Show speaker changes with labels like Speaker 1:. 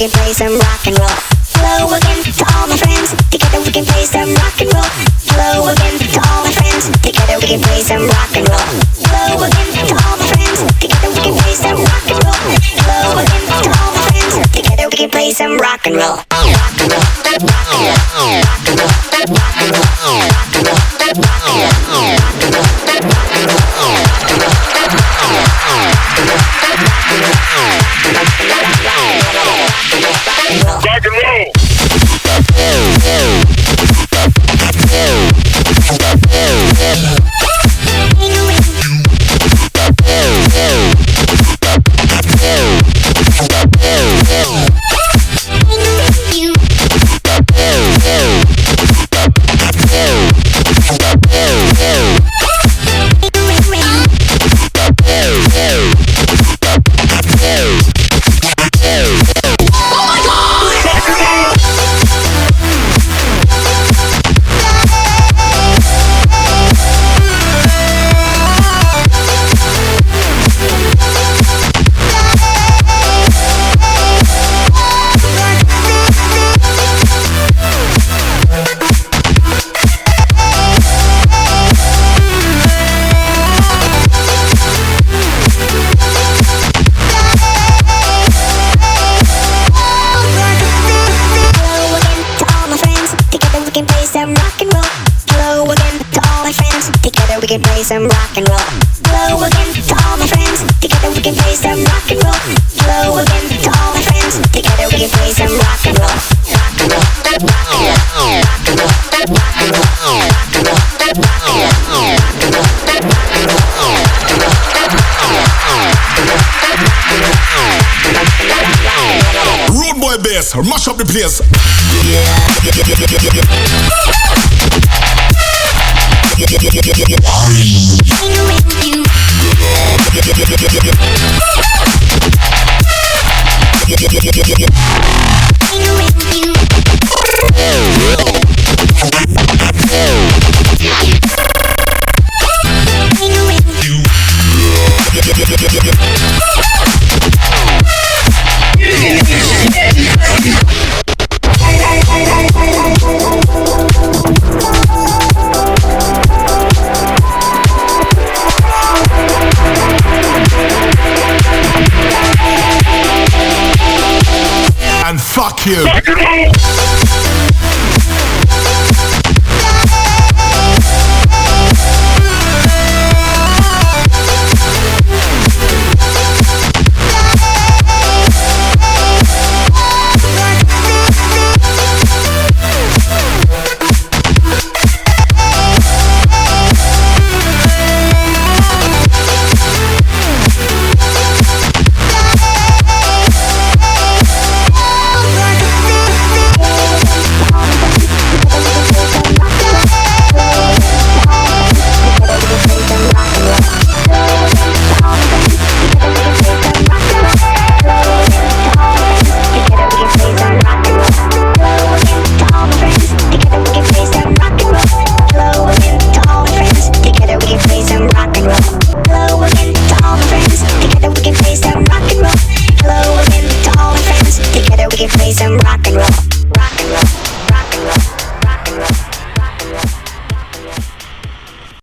Speaker 1: can play some rock and roll. Hello again to all my friends. Together we can play some rock and roll. Hello again to all my friends. Together we can play some rock and roll. Hello again to all my friends. Together we can play some rock and roll. Hello again to all my friends. Together we can play some rock and roll. Rock and roll. Rock and roll. Rock and roll. Rock and roll. Rock and roll. Rock and roll. We can play some rock and roll. Hello again to all my friends. Together we can play some rock and roll. Hello again to all my friends. Together we can play some rock and roll. Rock and roll. Rock and roll. Rock and roll. Rock and roll. Rock and roll. Rock and roll.
Speaker 2: Road boy bass, mash up the place. And fuck you.